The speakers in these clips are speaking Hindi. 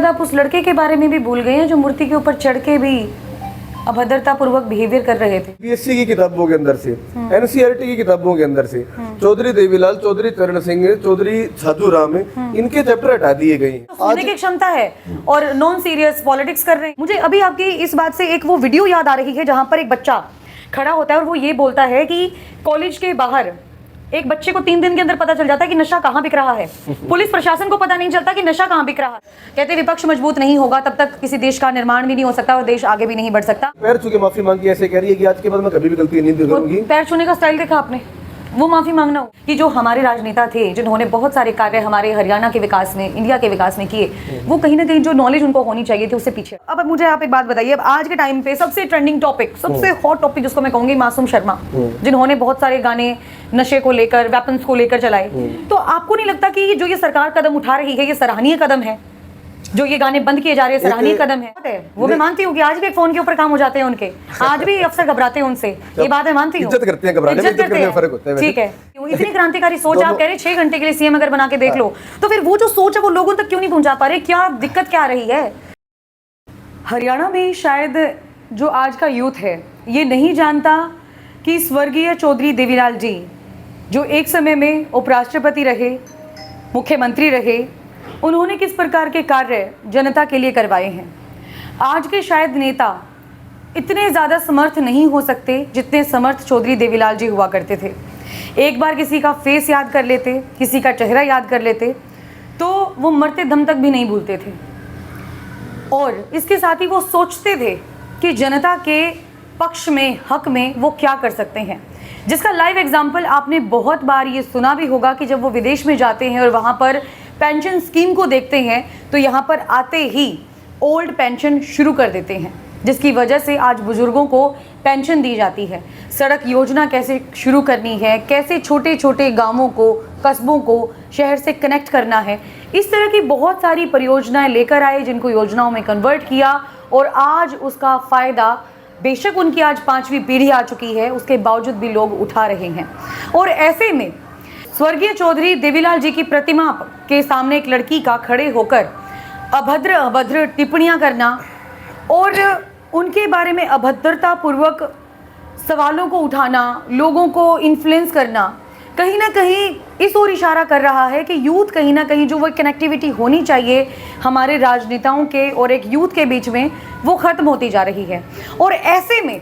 आप उस लड़के के बारे में भी भूल गए हैं जो मूर्ति के ऊपर चढ़ के भी अभद्रता पूर्वक बिहेवियर कर रहे थे। बीएससी की किताबों के अंदर से, एनसीईआरटी की किताबों के अंदर से चौधरी देवीलाल, चौधरी चरण सिंह, चौधरी छाजू राम, इनके चैप्टर हटा दिए गए। सुनने की क्षमता है और नॉन सीरियस पॉलिटिक्स कर रहे हैं। मुझे अभी आपकी इस बात से एक वो वीडियो याद आ रही है जहां पर एक बच्चा खड़ा होता है और वो ये बोलता है कि कॉलेज के बाहर एक बच्चे को 3 दिन के अंदर पता चल जाता है कि नशा कहाँ बिक रहा है। पुलिस प्रशासन को पता नहीं चलता कि नशा कहाँ बिक रहा है। कहते विपक्ष मजबूत नहीं होगा तब तक किसी देश का निर्माण भी नहीं हो सकता और देश आगे भी नहीं बढ़ सकता। पैर छू के माफी मांगी, ऐसे कह रही है कि आज के बाद मैं कभी भी गलती नहीं करूंगी। पैर छूने का स्टाइल देखा आपने, वो माफी मांगना हो कि जो हमारे राजनेता थे जिन्होंने बहुत सारे कार्य हमारे हरियाणा के विकास में, इंडिया के विकास में किए, वो कहीं ना कहीं जो नॉलेज उनको होनी चाहिए थी उससे पीछे। अब मुझे आप एक बात बताइए, अब आज के टाइम पे सबसे ट्रेंडिंग टॉपिक, सबसे हॉट टॉपिक जिसको मैं कहूंगी, मासूम शर्मा, जिन्होंने बहुत सारे गाने नशे को लेकर, वेपन्स को लेकर चलाए। तो आपको नहीं लगता कि जो ये सरकार कदम उठा रही है ये सराहनीय कदम है? जो ये गाने बंद किए जा रहे हैं सराहनीय कदम है। वो मैं मानती हूँ कि आज भी एक फोन के ऊपर काम हो जाते हैं उनके, आज भी अफसर घबराते हैं उनसे, ये बात मैं मानती हूँ। इज्जत करते हैं, घबराने में इज्जत करने में फर्क होता है। ठीक है, इतनी क्रांतिकारी सोच आप कह रहे हैं 6 घंटे के लिए सीएम अगर बना के देख लो, तो फिर वो जो सोच है वो लोगों तक क्यों नहीं पहुंचा पा रहे? क्या दिक्कत क्या आ रही है? हरियाणा में शायद जो आज का यूथ है ये नहीं जानता कि स्वर्गीय चौधरी देवीलाल जी जो एक समय में उपराष्ट्रपति रहे, मुख्यमंत्री रहे, उन्होंने किस प्रकार के कार्य जनता के लिए करवाए हैं। आज के शायद नेता इतने ज़्यादा समर्थ नहीं हो सकते जितने समर्थ चौधरी देवीलाल जी हुआ करते थे। एक बार किसी का फेस याद कर लेते, किसी का चेहरा याद कर लेते तो वो मरते दम तक भी नहीं भूलते थे। और इसके साथ ही वो सोचते थे कि जनता के पक्ष में, हक में वो क्या कर सकते हैं, जिसका लाइव एग्जाम्पल आपने बहुत बार ये सुना भी होगा कि जब वो विदेश में जाते हैं और वहाँ पर पेंशन स्कीम को देखते हैं तो यहाँ पर आते ही ओल्ड पेंशन शुरू कर देते हैं, जिसकी वजह से आज बुजुर्गों को पेंशन दी जाती है। सड़क योजना कैसे शुरू करनी है, कैसे छोटे छोटे गांवों को, कस्बों को शहर से कनेक्ट करना है, इस तरह की बहुत सारी परियोजनाएं लेकर आए जिनको योजनाओं में कन्वर्ट किया और आज उसका फ़ायदा बेशक उनकी आज 5वीं पीढ़ी आ चुकी है, उसके बावजूद भी लोग उठा रहे हैं। और ऐसे में स्वर्गीय चौधरी देवीलाल जी की प्रतिमा के सामने एक लड़की का खड़े होकर अभद्र टिप्पणियां करना और उनके बारे में अभद्रता पूर्वक सवालों को उठाना, लोगों को इन्फ्लुएंस करना, कहीं ना कहीं इस ओर इशारा कर रहा है कि यूथ कहीं ना कहीं जो वो कनेक्टिविटी होनी चाहिए हमारे राजनेताओं के और एक यूथ के बीच में, वो ख़त्म होती जा रही है। और ऐसे में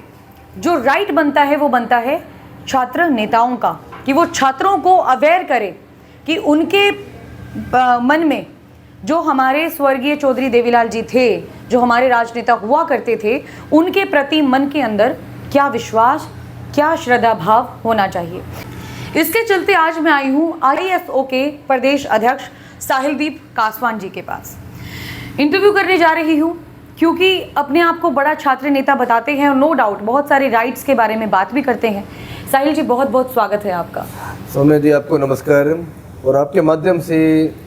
जो राइट बनता है वो बनता है छात्र नेताओं का, कि वो छात्रों को अवेयर करे कि उनके मन में जो हमारे स्वर्गीय चौधरी देवीलाल जी थे, जो हमारे राजनेता हुआ करते थे, उनके प्रति मन के अंदर क्या विश्वास, क्या श्रद्धा भाव होना चाहिए। इसके चलते आज मैं आई हूँ ISO के प्रदेश अध्यक्ष साहिलदीप कासवान जी के पास। इंटरव्यू करने जा रही हूँ क्योंकि अपने आप को बड़ा छात्र नेता बताते हैं और नो डाउट बहुत सारे राइट्स के बारे में बात भी करते हैं। साहिल जी, बहुत बहुत स्वागत है आपका। सौम्या जी, आपको नमस्कार और आपके माध्यम से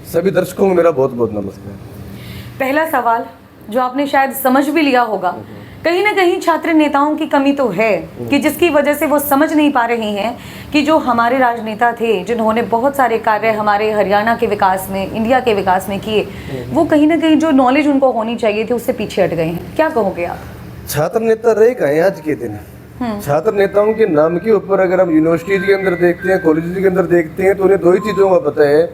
सभी दर्शकों को मेरा बहुत बहुत नमस्कार। पहला सवाल जो आपने शायद समझ भी लिया होगा, कहीं ना कहीं छात्र नेताओं की कमी तो है कि जिसकी वजह से वो समझ नहीं पा रहे हैं कि जो हमारे राजनेता थे जिन्होंने बहुत सारे कार्य हमारे हरियाणा के विकास में, इंडिया के विकास में किए, वो कहीं ना कहीं जो नॉलेज उनको होनी चाहिए थी उससे पीछे हट गए हैं। क्या कहोगे आप? छात्र नेता रहे कहाँ हैं आज के दिन? छात्र नेताओं के नाम के ऊपर अगर हम यूनिवर्सिटीज के अंदर देखते हैं, कॉलेज के अंदर देखते हैं तो उन्हें 2 ही चीजों का पता है,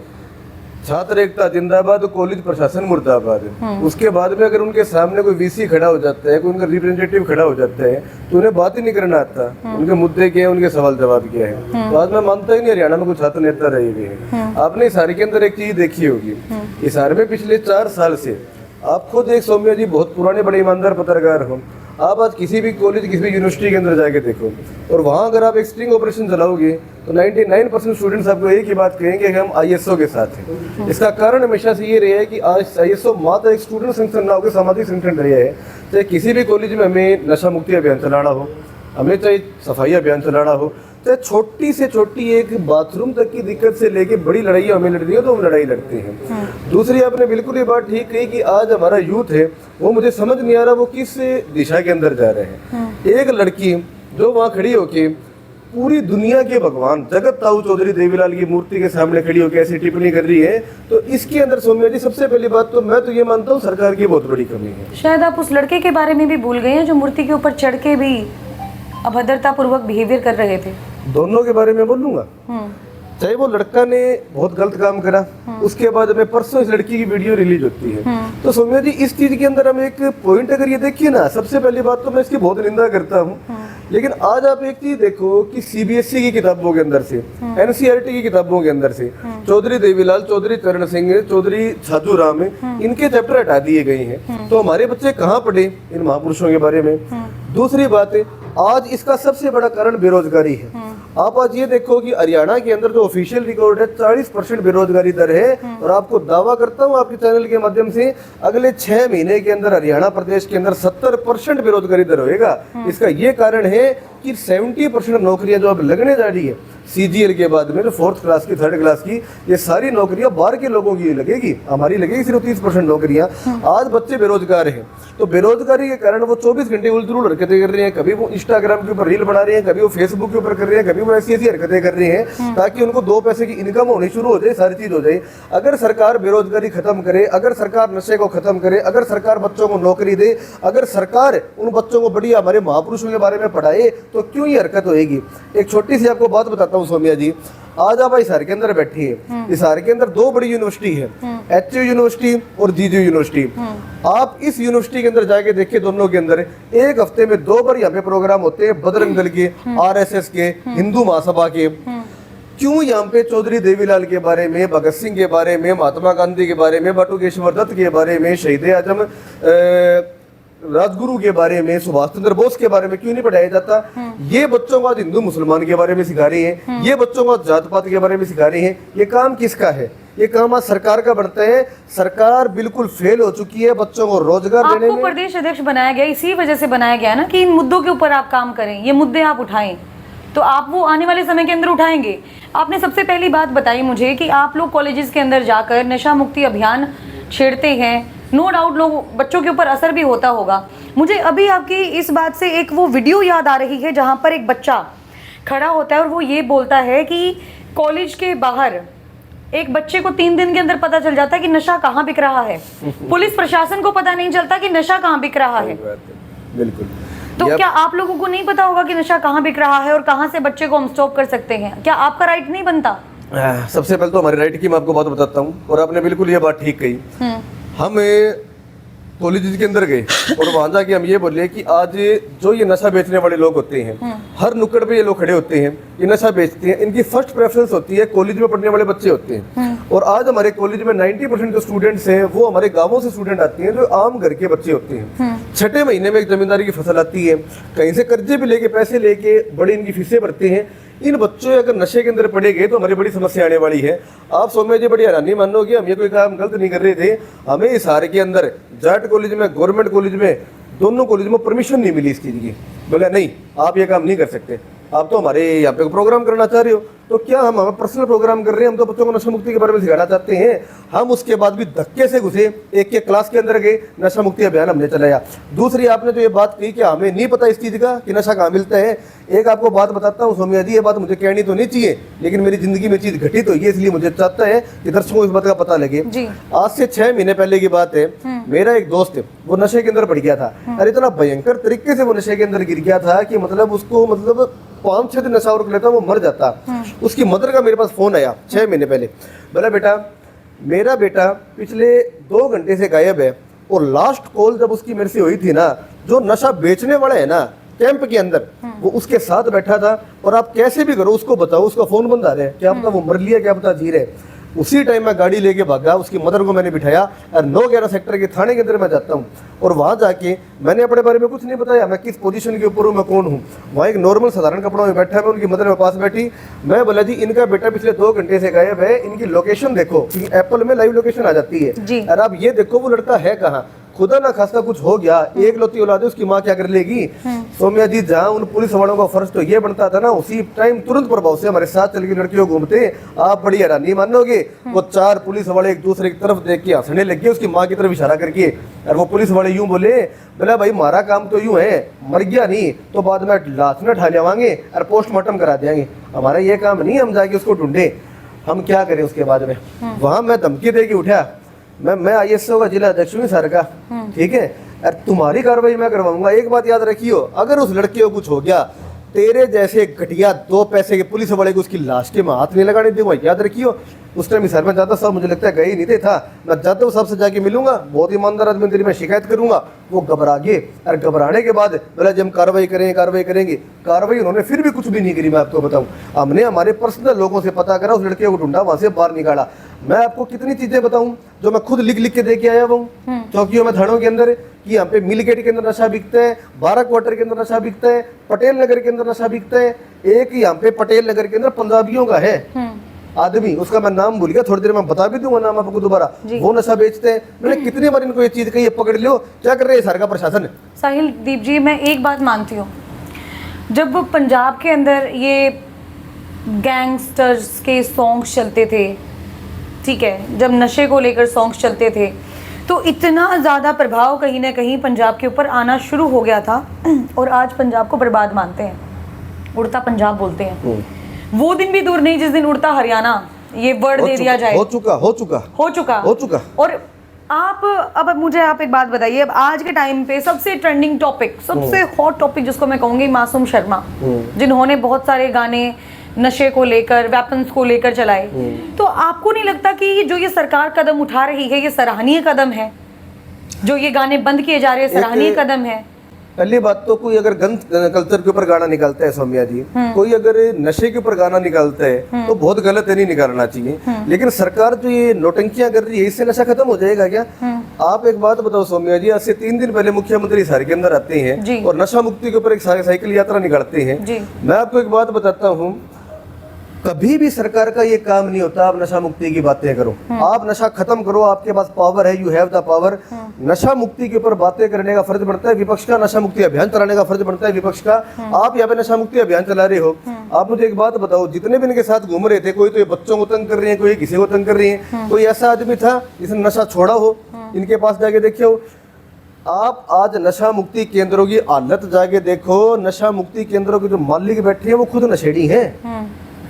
छात्र एकता जिंदाबाद, कॉलेज प्रशासन मुर्दाबाद। उसके बाद में अगर उनके सामने कोई VC खड़ा हो जाता है, कोई उनका रिप्रेजेंटेटिव खड़ा हो जाता है तो उन्हें बात ही नहीं करना आता, उनके मुद्दे क्या है, उनके सवाल जवाब क्या है। तो आज मैं मानता ही नहीं हरियाणा में कोई छात्र नेता रहे हुए हैं। आपने इशारे के अंदर एक चीज देखी होगी, इशारे में पिछले 4 साल से आप खुद एक सौम्या जी बहुत पुराने बड़े ईमानदार पत्रकार हो, आप आज किसी भी कॉलेज, किसी भी यूनिवर्सिटी के अंदर जाके देखो और वहाँ अगर आप एक स्ट्रिंग ऑपरेशन चलाओगे तो 99% स्टूडेंट्स आपको एक ही बात कहेंगे कि हम ISO के साथ हैं। इसका कारण हमेशा से ये रहा है कि आज ISO मात्र एक स्टूडेंट संगठन ना होकर सामाजिक संगठन रहा है। चाहे किसी भी कॉलेज में हमें नशा मुक्ति अभियान चलाना हो, हमें चाहे सफाई अभियान चलाना हो, चाहे छोटी से छोटी एक बाथरूम तक की दिक्कत से लेके बड़ी लड़ाई हमें लड़नी हो तो हम लड़ाई लड़ते हैं। दूसरी, आपने बिल्कुल ये बात ठीक कही कि आज हमारा यूथ है वो मुझे समझ नहीं आ रहा वो किस दिशा के अंदर जा रहे हैं। एक लड़की जो वहाँ खड़ी होके पूरी दुनिया के भगवान जगत ताऊ चौधरी देवीलाल की मूर्ति के सामने खड़ी होकर ऐसी टिप्पणी कर रही है, तो इसके अंदर सौम्या जी सबसे पहली बात तो मैं तो ये मानता हूँ सरकार की बहुत बड़ी कमी है। शायद आप उस लड़के के बारे में भी भूल गए हैं जो मूर्ति के ऊपर चढ़ के भी अभद्रता पूर्वक बिहेवियर कर रहे थे। दोनों के बारे में बोलूंगा, चाहे वो लड़का ने बहुत गलत काम करा, उसके बाद में परसों इस लड़की की वीडियो रिलीज होती है, तो सौम्या जी इस चीज के अंदर हम एक पॉइंट अगर ये देखिए ना, सबसे पहली बात तो मैं इसकी बहुत निंदा करता हूँ, लेकिन आज आप एक चीज देखो कि सीबीएसई की किताबों के अंदर से, एनसीईआरटी की किताबों के अंदर से चौधरी देवीलाल, चौधरी चरण सिंह, चौधरी छाजू राम, इनके चैप्टर हटा दिए गए हैं, तो हमारे बच्चे कहाँ पढ़े इन महापुरुषों के बारे में। दूसरी बात है, आज इसका सबसे बड़ा कारण बेरोजगारी है। आप आज ये देखो कि हरियाणा के अंदर जो ऑफिशियल रिकॉर्ड है 40% बेरोजगारी दर है, और आपको दावा करता हूँ आपके चैनल के माध्यम से अगले 6 महीने के अंदर हरियाणा प्रदेश के अंदर 70% बेरोजगारी दर होएगा। इसका ये कारण है कि 70% नौकरियां जो अब लगने जा रही है सीजीएल के बाद में, जो 4th क्लास की 3rd क्लास की, ये सारी नौकरियां बाहर के लोगों की लगेगी, हमारी लगेगी सिर्फ 30% नौकरियां। आज बच्चे बेरोजगार हैं, तो बेरोजगारी के कारण वो 24 घंटे उलझुल हरकतें कर रहे हैं, कभी वो इंस्टाग्राम के ऊपर रील बना रहे हैं, कभी वो फेसबुक के ऊपर कर रहे हैं, कभी वो ऐसी हरकतें कर रहे हैं ताकि उनको 2 पैसे की इनकम होनी शुरू हो जाए, सारी चीज हो जाए। अगर सरकार बेरोजगारी खत्म करे, अगर सरकार नशे को खत्म करे, अगर सरकार बच्चों को नौकरी दे, अगर सरकार उन बच्चों को बढ़िया हमारे महापुरुषों के बारे में पढ़ाए, तो क्यों ये हरकत होएगी। एक छोटी सी आपको बात बताता हूँ सौम्या जी, आज आप हिसार के अंदर बैठी है, हिसार के अंदर 2 बड़ी यूनिवर्सिटी है, एचयू यूनिवर्सिटी और जीजू यूनिवर्सिटी। आप इस यूनिवर्सिटी के अंदर जाके देखिए, दोनों के अंदर एक हफ्ते में 2 बार यहाँ पे प्रोग्राम होते हैं, बजरंग दल के, आरएसएस के, हिंदू महासभा के। क्यों यहाँ पे चौधरी देवीलाल के बारे में, भगत सिंह के बारे में, महात्मा गांधी के बारे में, बटुकेश्वर दत्त के बारे में, शहीद आजम राजगुरु के बारे में, सुभाष चंद्र बोस के बारे में क्यों नहीं पढ़ाया जाता। ये बच्चों को आज हिंदू मुसलमान के बारे में सिखा रहे हैं, ये बच्चों को आज जात पात के बारे में सिखा रहे हैं। ये काम किसका है? ये काम आज सरकार का बढ़ता है। सरकार बिल्कुल फेल हो चुकी है बच्चों को रोजगार देने में। आपको प्रदेश अध्यक्ष बनाया गया इसी वजह से बनाया गया ना कि इन मुद्दों के ऊपर आप काम करें, ये मुद्दे आप उठाएं, तो आप वो आने वाले समय के अंदर उठाएंगे। आपने सबसे पहली बात बताई मुझे कि आप लोग कॉलेजेस के अंदर जाकर नशा मुक्ति अभियान छेड़ते हैं। नो डाउट लोग बच्चों के ऊपर असर भी होता होगा। मुझे अभी आपकी इस बात से एक वो वीडियो याद आ रही है जहाँ पर एक बच्चा खड़ा होता है और वो ये बोलता है कि कॉलेज के बाहर एक बच्चे को 3 दिन के अंदर पता चल जाता है कि नशा कहाँ बिक रहा है। पुलिस प्रशासन को पता नहीं चलता कि नशा कहाँ बिक रहा है। बिल्कुल। तो क्या आप लोगों को नहीं पता होगा कि नशा कहाँ बिक रहा है और कहाँ से बच्चे को हम स्टॉप कर सकते हैं? क्या आपका राइट नहीं बनता? सबसे पहले तो हमारे राइट की मैं आपको बात बताता हूँ, और आपने बिल्कुल ये बात ठीक कही। हम कॉलेज के अंदर गए और वहां जाके हम ये बोले कि आज जो ये नशा बेचने वाले लोग होते हैं, हर नुक्कड़ पे ये लोग खड़े होते हैं, ये नशा बेचते हैं, इनकी फर्स्ट प्रेफरेंस होती है कॉलेज में पढ़ने वाले बच्चे होते हैं। और आज हमारे कॉलेज में 90% जो स्टूडेंट्स हैं वो हमारे गांवों से स्टूडेंट आते हैं, जो आम घर के बच्चे होते हैं। 6ठे महीने में एक जमींदारी की फसल आती है, कहीं से कर्जे भी लेके पैसे लेके बड़ी इनकी फीसें भरते हैं। इन बच्चों अगर नशे के अंदर पड़े गए तो हमारी बड़ी समस्या आने वाली है। आप सौम्या जी बड़ी हैरानी मानोगे, हम ये कोई काम गलत नहीं कर रहे थे। हमें हिसार के अंदर जाट कॉलेज में, गवर्नमेंट कॉलेज में, दोनों कॉलेज में परमिशन नहीं मिली इस चीज की। बोला नहीं, आप ये काम नहीं कर सकते, आप तो हमारे यहाँ पे प्रोग्राम करना चाह रहे हो, तो क्या हम पर्सनल प्रोग्राम कर रहे हैं? हम तो बच्चों को नशा मुक्ति के बारे में सिखाना चाहते हैं। हम उसके बाद भी धक्के से घुसे, एक क्लास के अंदर गए, नशा मुक्ति अभियान हमने चलाया। दूसरी आपने जो ये बात कही कि हमें नहीं पता इस चीज का कि नशा कहाँ मिलता है, एक आपको बात बताता हूँ सौम्या जी, ये बात मुझे कहनी तो नहीं चाहिए, लेकिन मेरी जिंदगी में चीज घटित हुई है, इसलिए मुझे चाहता है कि दर्शकों को इस बात का पता लगे। आज से 6 महीने पहले की बात है, मेरा एक दोस्त है, वो नशे के अंदर पड़ गया था। अरे इतना भयंकर तरीके से वो नशे के अंदर गिर गया था कि मतलब उसको 5-6 दिन नशा और लेता वो मर जाता। उसकी मदर का मेरे पास फोन आया 6 महीने पहले, बोला बेटा मेरा बेटा पिछले 2 घंटे से गायब है, और लास्ट कॉल जब उसकी मेरे से हुई थी ना, जो नशा बेचने वाला है ना कैंप के अंदर, वो उसके साथ बैठा था। और आप कैसे भी करो उसको बताओ, उसका फोन बंद आ रहा है, क्या पता वो मर लिया, क्या पता जी रहे। उसी टाइम मैं गाड़ी लेके भागा, उसकी मदर को मैंने बिठाया और 9-11 सेक्टर के थाने के अंदर मैं जाता हूँ, और वहाँ जाके मैंने अपने बारे में कुछ नहीं बताया, मैं किस पोजीशन के ऊपर हूँ, मैं कौन हूँ। वहाँ एक नॉर्मल साधारण कपड़ों में बैठा है, मैं उनकी मदर मेरे पास बैठी। मैं बोला जी इनका बेटा पिछले 2 घंटे से गायब है, इनकी लोकेशन देखो, एप्पल में लाइव लोकेशन आ जाती है, और आप ये देखो वो लड़का है कहाँ। खुदा ना खास्ता कुछ हो गया, एक लौती औलाद है, उसकी माँ क्या कर लेगी। सौम्या जी, जहाँ उन पुलिस वालों का फर्ज तो ये बनता था ना, उसी टाइम तुरंत प्रभाव से हमारे साथ चल के लड़कियों घूमते। आप बड़ी हैरानी मानोगे, वो 4 पुलिस वाले एक दूसरे की तरफ देख के हंसने लगे, उसकी माँ की तरफ इशारा करके। और वो पुलिस वाले यूं बोले, बोला भाई हमारा काम तो यूं है, मर गया नहीं तो बाद में लाश में ढा लेवाएंगे और पोस्टमार्टम करा देंगे, हमारा ये काम नहीं, हम जाके उसको ढूंढे, हम क्या करें उसके बाद में। वहां मैं धमकी दे के उठा, मैं ISO का जिला अध्यक्ष हूँ सर का, ठीक है, और तुम्हारी कार्रवाई मैं करवाऊंगा। एक बात याद रखियो, अगर उस लड़के को कुछ हो गया, तेरे जैसे घटिया 2 पैसे के पुलिस वाले को उसकी लाश के में हाथ नहीं लगाने दूंगा, याद रखियो। उस टाइम सर में जाता, सब मुझे लगता है गए नहीं थे, था मैं जाता हूँ, सबसे जाके मिलूंगा, बहुत ईमानदार आदमी, तेरी मैं शिकायत करूंगा। वो घबरा गए, और घबराने के बाद बोला जब हम कार्रवाई करेंगे। कार्रवाई उन्होंने फिर भी कुछ भी नहीं करी। मैं आपको बताऊं, हमने हमारे पर्सनल लोगों से पता करा, उस लड़के को ढूंढा, वहां से बाहर निकाला। मैं आपको कितनी चीजें बताऊं जो मैं खुद लिख के दे के आया हूँ चौकियों में, थानों के अंदर, कि यहाँ पे मिल गेट के अंदर नशा बिकता है, 12 क्वार्टर के अंदर नशा बिकता है, पटेल नगर के अंदर नशा बिकता है। एक यहाँ पे पटेल नगर के अंदर पंजाबियों का है आदमी, उसका मैं नाम भूल गया, थोड़ी देर में बता भी दूंगा नाम आपको दोबारा, वो नशा बेचते हैं। मैंने कितनी बार इनको ये चीज कही, पकड़ लियो, क्या कर रहे हैं सर का प्रशासन। साहिल दीप जी, मैं एक बात मानती हूँ, जब पंजाब के अंदर ये गैंगस्टर्स के सॉन्ग्स चलते थे, ठीक है, जब नशे को लेकर सॉन्ग्स चलते थे, तो इतना ज़्यादा प्रभाव कहीं ना कहीं पंजाब के ऊपर आना शुरू हो गया था, और आज पंजाब को बर्बाद मानते हैं, उड़ता पंजाब बोलते हैं। वो दिन भी दूर नहीं जिस दिन उड़ता हरियाणा ये वर्ड दे दिया जाए। हो चुका। और अब मुझे आप एक बात बताइए, अब आज के टाइम पे सबसे ट्रेंडिंग टॉपिक, सबसे हॉट टॉपिक जिसको मैं कहूँगी, मासूम शर्मा, जिन्होंने बहुत सारे गाने नशे को लेकर, वेपन्स को लेकर चलाए। तो आपको नहीं लगता कि जो ये सरकार कदम उठा रही है, ये सराहनीय कदम है? जो ये गाने बंद किए जा रहे हैं, सराहनीय कदम है। पहली बात तो, कोई अगर गंद कल्चर के ऊपर गाना निकालता है सौम्या जी, कोई अगर नशे के ऊपर गाना निकालता है तो बहुत गलत है, नहीं निकालना चाहिए। लेकिन सरकार जो ये नौटंकियां कर रही है, इससे नशा खत्म हो जाएगा क्या? आप एक बात बताओ सौम्या जी, आज से 3 दिन पहले मुख्यमंत्री शहर के अंदर आते हैं और नशा मुक्ति के ऊपर एक साइकिल यात्रा निकालते हैं। मैं आपको एक बात बताता हूँ, कभी भी सरकार का ये काम नहीं होता आप नशा मुक्ति की बातें करो, आप नशा खत्म करो, आपके पास पावर है, यू हैव द पावर। नशा मुक्ति के ऊपर बातें करने का फर्ज बनता है विपक्ष का, नशा मुक्ति अभियान चलाने का फर्ज बनता है विपक्ष का। आप यहाँ पे नशा मुक्ति अभियान चला रहे हो। आप मुझे एक बात बताओ, जितने भी इनके साथ घूम रहे थे, कोई तो ये बच्चों को तंग कर रहे हैं, कोई किसी को तंग कर रही है, कोई ऐसा आदमी था जिसने नशा छोड़ा हो? इनके पास जाके देखिए हो। आप आज नशा मुक्ति केंद्रों की हालत जाके देखो, नशा मुक्ति केंद्रों के जो मालिक बैठे हैं वो खुद नशेड़ी हैं,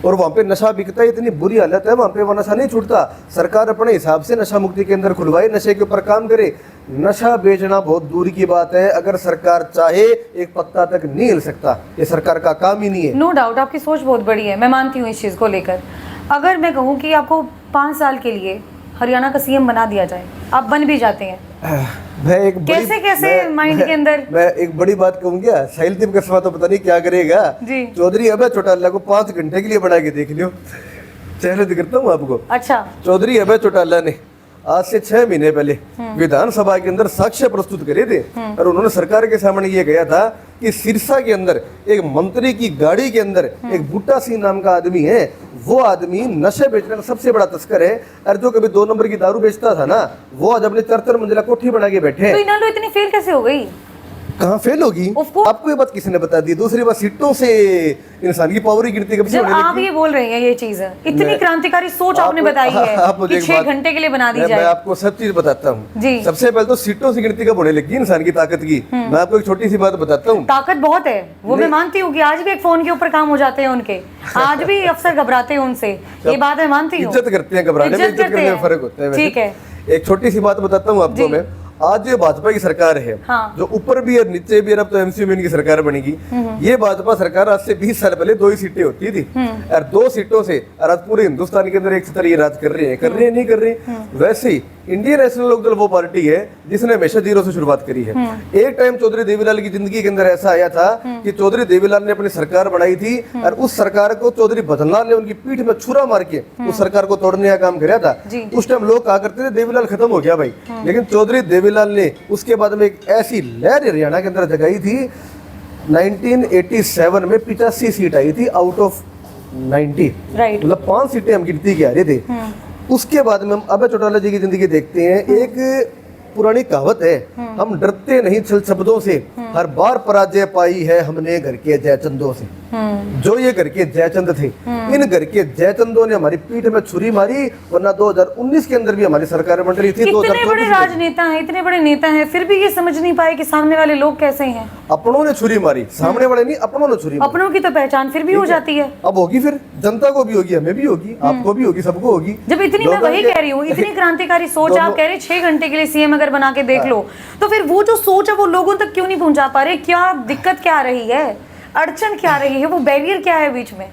और वहाँ पे नशा बिकता है, इतनी बुरी हालत है वहाँ पे, वो नशा नहीं छूटता। सरकार अपने हिसाब से नशा मुक्ति केंद्र खुलवाए, नशे के ऊपर काम करे। नशा बेचना बहुत दूर की बात है, अगर सरकार चाहे एक पत्ता तक नहीं हिल सकता, ये सरकार का काम ही नहीं है। नो डाउट आपकी सोच बहुत बड़ी है, मैं मानती हूँ इस चीज़ को लेकर। अगर मैं कहूँ कि आपको 5 साल के लिए हरियाणा का सीएम बना दिया जाए, आप बन भी जाते हैं, मैं एक कैसे माइंड के अंदर मैं एक बड़ी बात कहूँगा, साहिलदीप का तो पता नहीं क्या करेगा जी। चौधरी अभय चौटाला को 5 घंटे के लिए बना के देख लियो, चैलेंज करता हूँ आपको। अच्छा, चौधरी अभय चौटाला ने आज से 6 महीने पहले विधानसभा के अंदर साक्ष्य प्रस्तुत करे थे, और उन्होंने सरकार के सामने ये कहा था कि सिरसा के अंदर एक मंत्री की गाड़ी के अंदर एक बूटा सिंह नाम का आदमी है, वो आदमी नशे बेचने का सबसे बड़ा तस्कर है, और जो कभी 2 नंबर की दारू बेचता था ना, वो आज अपने 4 मंजिला कोठी बना के बैठे हैं। तो इन्होंने इतनी फेल कैसे हो गई? कहाँ फेल होगी? आपको ये बात किसने बता दी? दूसरी बात, सीटों से इंसान की पावर की गिनती कब से जब होने आप लगी? ये बोल रहे हैं, ये चीज इतनी क्रांतिकारी सोच आपने बताई है कि 6 घंटे के लिए बना दी जाए। मैं आपको सब चीज बताता हूँ जी। सबसे पहले तो सीटों से गिनती कब होने लगी इंसान की ताकत की? मैं आपको एक छोटी सी बात बताता हूँ। ताकत बहुत है, वो मैं मानती हूँ कि आज भी एक फोन के ऊपर काम हो जाते हैं उनके, आज भी अफसर घबराते हैं उनसे, ये बात मैं मानती हूँ। इज्जत करते हैं, घबराने में इज्जत करने में फर्क होता है। ठीक है, एक छोटी सी बात बताता हूँ आपको मैं। आज जो भाजपा की सरकार है, हाँ। जो ऊपर भी और नीचे भी, अब तो एमसीयू में इनकी सरकार बनेगी। ये भाजपा सरकार आज से 20 साल पहले 2 ही सीटें होती थी, और 2 सीटों से आज पूरे हिंदुस्तान के अंदर एक तरह ये राज कर रहे हैं, नहीं कर रहे। वैसे ही इंडियन नेशनल लोकदल वो पार्टी है जिसने हमेशा 0 से शुरुआत करी है। एक टाइम चौधरी देवीलाल की जिंदगी के अंदर ऐसा आया था कि चौधरी देवीलाल ने अपनी सरकार बनाई थी, और उस सरकार को चौधरी भजनलाल ने उनकी पीठ में छुरा मार के उस सरकार को तोड़ने का काम किया था। उस टाइम लोग कहा करते थे देवीलाल खत्म हो गया भाई, लेकिन चौधरी देवीलाल ने उसके बाद में एक ऐसी लहर हरियाणा के अंदर जगाई थी। 1987 में 85 सीट आई थी आउट ऑफ 90, मतलब 5 सीटें हम गिनती के आ रहे थे। उसके बाद में हम अभय चौटाला जी की जिंदगी देखते हैं। एक पुरानी कहावत है, हम डरते नहीं छल शब्दों से, हर बार पराजय पाई है हमने घर के जयचंदों से। जो ये घर के जयचंद थे, इन घर के जयचंदों ने हमारी पीठ में छुरी मारी, वरना 2019 के अंदर भी हमारी सरकार बन रही थी। इतने बड़े राजनेता हैं, इतने बड़े नेता हैं, फिर भी ये समझ नहीं पाए कि सामने वाले लोग कैसे हैं। अपनों ने छुरी मारी, सामने वाले नहीं, अपनों ने छुरी मारी। अपनों की तो पहचान फिर भी हो जाती है। अब होगी, फिर जनता को भी होगी, हमें भी होगी, आपको भी होगी, सबको होगी। जब इतनी, मैं वही कह रही हूँ, इतनी क्रांतिकारी सोच आप कह रहे 6 घंटे के लिए सीएम अगर बना के देख लो, तो फिर वो जो सोच है वो लोगों तक क्यों नहीं पहुंचा पा रहे? क्या दिक्कत क्या आ रही है, अड़चन क्या रही है, वो बैरियर क्या है बीच में?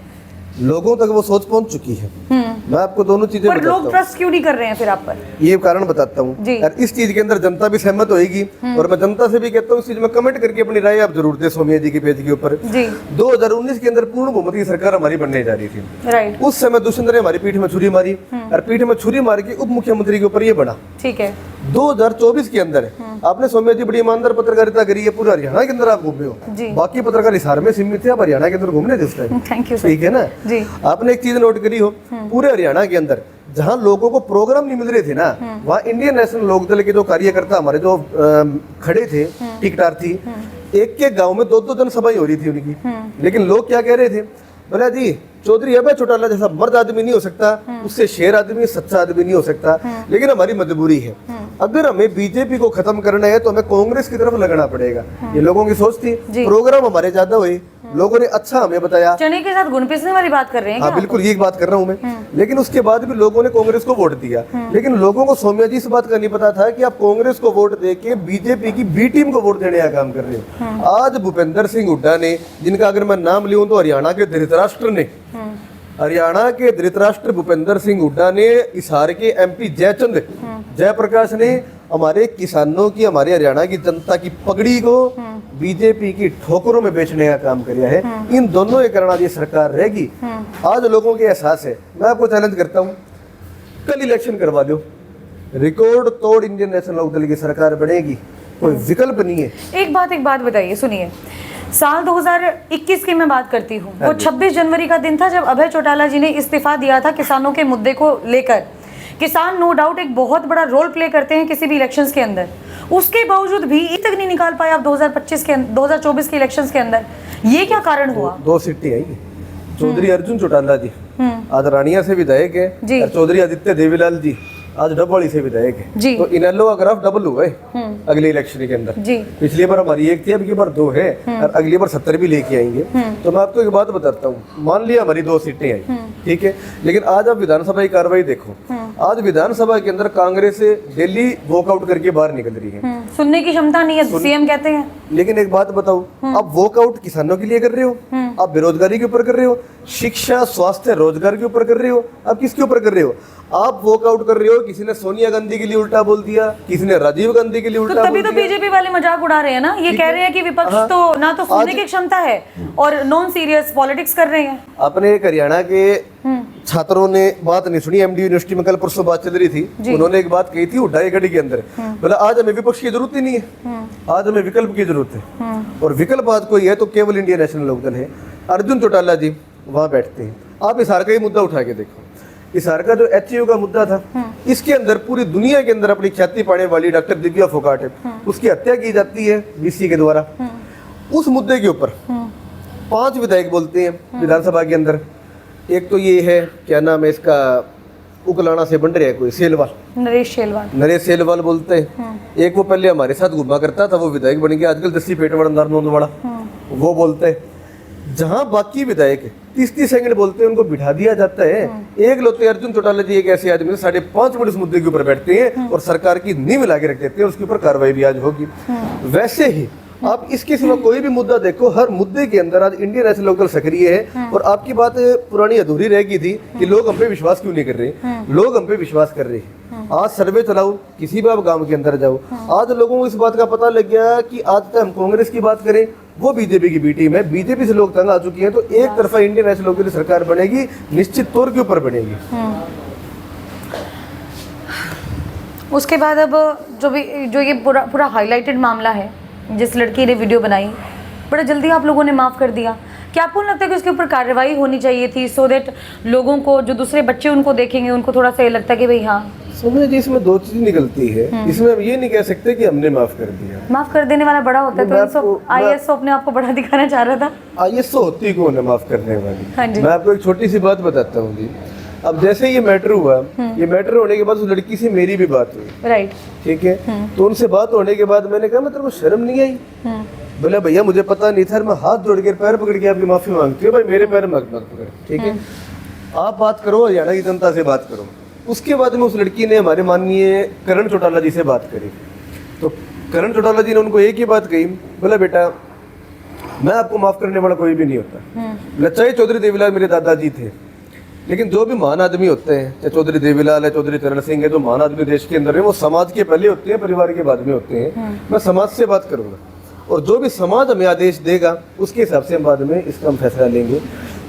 लोगों तक वो सोच पहुंच चुकी है। मैं आपको दोनों चीजें पर बताता लोग हूं। ट्रस्ट क्यों नहीं कर रहे हैं फिर आप पर? ये कारण बताता हूँ, जी। और इस चीज के अंदर जनता भी सहमत होगी, और मैं जनता से भी कहता हूँ इस चीज में कमेंट करके अपनी राय आप जरूर दें सोमिया जी के पेज के ऊपर। जी 2019 के अंदर पूर्ण बहुमत की सरकार हमारी बनने जा रही थी। राइट, उस समय दुष्यंत ने हमारी पीठ में छुरी मारी, और पीठ में छुरी मार के उप मुख्यमंत्री के ऊपर ये बना। ठीक है। 2024 के अंदर आपने सोमिया जी बड़ी ईमानदार पत्रकारिता करी है, पूरा हरियाणा के अंदर आप घूमे जी। हो, बाकी पत्रकार हिसार में सीमित थे, आप हरियाणा के अंदर घूमने जिस टाइम, थैंक यू सर। ठीक है ना जी। आपने एक चीज नोट करी हो, पूरे हरियाणा के अंदर जहां लोगों को प्रोग्राम नहीं मिल रहे थे ना, वहां इंडियन नेशनल लोकदल के जो कार्यकर्ता हमारे जो खड़े थे, टिकटार्थी, एक के गांव में 2-2 जनसभाएं हो रही थी उनकी। लेकिन लोग क्या कह रहे थे, बोला जी चौधरी अभय चौटाला जैसा मर्द आदमी नहीं हो सकता, उससे शेर आदमी, सच्चा आदमी नहीं हो सकता, लेकिन हमारी मजबूरी है, अगर हमें बीजेपी को खत्म करना है तो हमें कांग्रेस की तरफ लगना पड़ेगा। ये लोगों की सोच थी। प्रोग्राम हमारे ज्यादा हुए, लोगों ने अच्छा हमें बताया। चने के साथ गुण पीसने वाली बात कर रहे हैं हाँ क्या? बिल्कुल, ये बात कर रहा हूँ मैं। लेकिन उसके बाद भी लोगों ने कांग्रेस को वोट दिया। लेकिन लोगों को सोमिया जी इस बात का नहीं पता था कि आप कांग्रेस को वोट देके बीजेपी की बी टीम को वोट देने का काम कर रहे हो। आज भूपेंद्र सिंह हुड्डा ने, जिनका अगर मैं नाम लूं तो हरियाणा के धृतराष्ट्र ने, हरियाणा के धृतराष्ट्र भूपेंद्र सिंह हुड्डा ने, हिसार के एमपी जयचंद जयप्रकाश ने हमारे किसानों की, हमारे हरियाणा की जनता की पगड़ी को बीजेपी की ठोकरों में बेचने का काम किया है। इन दोनों के कारण आज ये सरकार रहेगी। आज लोगों के एहसास है। मैं आपको चैलेंज करता हूँ, कल इलेक्शन करवा दो, रिकॉर्ड तोड़ इंडियन नेशनल लोकदल की सरकार बनेगी, कोई विकल्प नहीं है। एक बात बताइए, सुनिए, साल 2021 की मैं बात करती हूँ, वो 26 जनवरी का दिन था जब अभय चौटाला जी ने इस्तीफा दिया था किसानों के मुद्दे को लेकर। किसान नो डाउट एक बहुत बड़ा रोल प्ले करते हैं किसी भी इलेक्शंस के अंदर, उसके बावजूद भी ई तक नहीं निकाल पाए आप 2024 के इलेक्शंस के अंदर। ये क्या कारण हुआ? 2 सीटें आई। चौधरी अर्जुन चौटाला जी आज रानिया से विधायक है, और चौधरी आदित्य देवीलाल जी आज डबवाली से विधायक है। तो इनेलो का ग्राफ डबल हुआ है अगले इलेक्शन के अंदर। पिछली बार हमारी 1 थी, अब की बार 2 है, और अगली बार 70 भी लेके आएंगे। तो मैं आपको एक बात बताता हूँ, मान लिया हमारी 2 सीटें आई, ठीक है, लेकिन आज आप विधानसभा की कार्रवाई देखो। आज विधानसभा के अंदर कांग्रेस डेली वॉकआउट करके बाहर निकल रही है। सुनने की क्षमता नहीं है, सीएम कहते हैं। लेकिन एक बात बताओ, आप वॉकआउट किसानों के लिए कर रहे हो, आप बेरोजगारी के ऊपर कर रहे हो, शिक्षा, स्वास्थ्य, रोजगार के ऊपर कर रहे हो, आप किसके ऊपर कर रहे हो? आप वॉकआउट कर रहे हो। किसी ने सोनिया गांधी के लिए उल्टा बोल दिया, किसी ने राजीव गांधी के लिए उल्टा बोल दिया। तभी तो बीजेपी वाले मजाक उड़ा रहे हैं ना, ये कह रहे हैं कि विपक्ष तो ना तो सुनने की क्षमता है और नॉन सीरियस पॉलिटिक्स कर रहे हैं। अपने एक हरियाणा के छात्रों ने बात नहीं सुनी, एमडी यूनिवर्सिटी में कल परसों बात चल रही थी, उन्होंने एक बात कही थी उड्डाई गढ़ी के अंदर, बोला आज हमें विपक्ष की जरूरत ही नहीं है, आज हमें विकल्प की जरूरत है। और विकल्प आज कोई है तो केवल इंडियन नेशनल लोकदल है। अर्जुन चौटाला जी वहां बैठते हैं। आप हिसार का ही मुद्दा उठा के देखो, हिसार का जो एचयू का मुद्दा था, इसके अंदर पूरी दुनिया के अंदर अपनी ख्याति पाने वाली डॉक्टर दिव्या फोगाट है, उसकी हत्या की जाती है बीसी के द्वारा। उस मुद्दे के ऊपर 5 विधायक बोलते हैं विधानसभा के अंदर। एक तो ये है, क्या नाम है इसका, उकलाना से बन रहे हैं कोई, सेलवाल, नरेश सेलवाल बोलते हैं। एक वो पहले हमारे साथ घुमा करता था, वो विधायक बन गया आजकल, 10 पेट बड़ा नोंदवाड़ा, वो बोलते हैं। जहां बाकी विधायक 30-30 सेकंड बोलते हैं, उनको बिठा दिया जाता है। एक लोते अर्जुन चौटाला जी एक ऐसे आदमी 5.5 मिनट उस मुद्दे के ऊपर बैठते हैं और सरकार की नींव मिला के रख देते हैं, उसके ऊपर कार्रवाई भी आज होगी। वैसे ही आप इसके सिवा कोई भी मुद्दा देखो, हर मुद्दे के अंदर आज इंडियन नेशनल लोकदल सक्रिय है। और आपकी बात पुरानी अधूरी रह गई थी कि लोग हम पे विश्वास क्यों नहीं कर रहे। लोग हम पे विश्वास कर रहे हैं। आज सर्वे चलाओ, किसी भी आप गांव के अंदर जाओ, आज लोगों को इस बात का पता लग गया कि आज तक हम कांग्रेस की बात करें, वो बीजेपी की बी टीम है। बीजेपी से लोग तंग आ चुके हैं। तो एक तरफा इंडियन नेशनल लोकदल की सरकार बनेगी, निश्चित तौर के ऊपर बनेगी। उसके बाद अब जो ये पूरा हाईलाइटेड मामला है, जिस लड़की ने वीडियो बनाई, बड़ा जल्दी आप लोगों ने माफ़ कर दिया। क्या आपको लगता है कि उसके ऊपर कार्रवाई होनी चाहिए थी, सो दैट लोगों को, जो दूसरे बच्चे उनको देखेंगे, उनको थोड़ा सा ये लगता है कि भाई हाँ समझे जी, इसमें दो चीज निकलती है। इसमें हम ये नहीं कह सकते कि हमने माफ कर दिया। माफ कर देने वाला बड़ा होता है, मैं तो आईएसओ अपने आप को बड़ा दिखाना चाह रहा था। आईएसओ होती कौन है माफ करने वाली? हाँ जी। मैं आपको एक छोटी सी बात बताता हूँ जी। अब जैसे ये मैटर हुआ, ये मैटर होने के बाद उस लड़की से मेरी भी बात हुई, राइट। ठीक है। तो उनसे बात होने के बाद मैंने कहा, मैं तेरे को शर्म नहीं आई? बोला भैया मुझे पता नहीं था, मैं हाथ जोड़ के पैर पकड़ के आपकी माफी मांगती हूँ, भाई मेरे पैर मत पकड़, ठीक है। आप बात करो, हरियाणा की जनता से बात करो। उसके बाद में उस लड़की ने हमारे माननीय करण चौटाला जी से बात करी। तो करण चौटाला जी ने उनको एक ही बात कही, बोला बेटा मैं आपको माफ करने वाला कोई भी नहीं होता। लच्चाई चौधरी देवीलाल मेरे दादाजी थे, लेकिन जो भी महान आदमी होते हैं, चाहे चौधरी देवीलाल है, चौधरी चरण सिंह है, जो महान आदमी देश के अंदर है, वो समाज के पहले होते हैं, परिवार के बाद में होते हैं। मैं समाज से बात करूंगा और जो भी समाज हमें आदेश देगा उसके हिसाब से हम बाद में इसका हम फैसला लेंगे।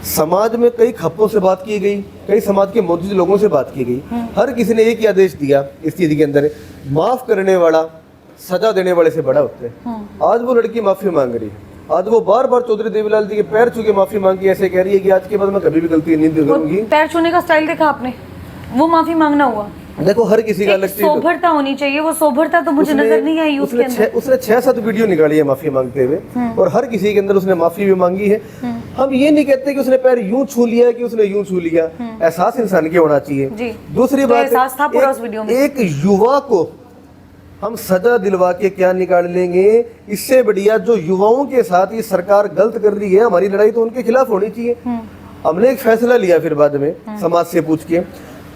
समाज में कई खप्पों से बात की गई, कई समाज के मौजूद लोगों से बात की गई, हर किसी ने एक ही आदेश दिया इस चीज के अंदर, माफ करने वाला सजा देने वाले से बड़ा होता है। आज वो लड़की माफी मांग रही है, आज वो बार बार चौधरी देवीलाल जी के पैर छू के माफी मांगी, ऐसे कह रही है कि आज के बाद मैं कभी भी गलती नहीं करूंगी। पैर छूने का स्टाइल देखा आपने, वो माफी मांगना हुआ। देखो हर किसी का अलग चीज, सोभरता होनी चाहिए, वो सोभरता तो मुझे नजर नहीं आई उसके अंदर। उसने 6-7 वीडियो निकाली है माफी मांगते हुए, और हर किसी के अंदर उसने माफी भी मांगी है। हम ये नहीं कहते कि उसने पैर यूं छू लिया है कि उसने यूं छू लिया, एहसास इंसान के होना चाहिए। दूसरी बात, एहसास था पूरा उस वीडियो में। एक युवा को हम सजा दिलवा के क्या निकाल लेंगे? इससे बढ़िया जो युवाओं के साथ ये सरकार गलत कर रही है, हमारी लड़ाई तो उनके खिलाफ होनी चाहिए। हमने एक फैसला लिया फिर बाद में समाज से पूछ के,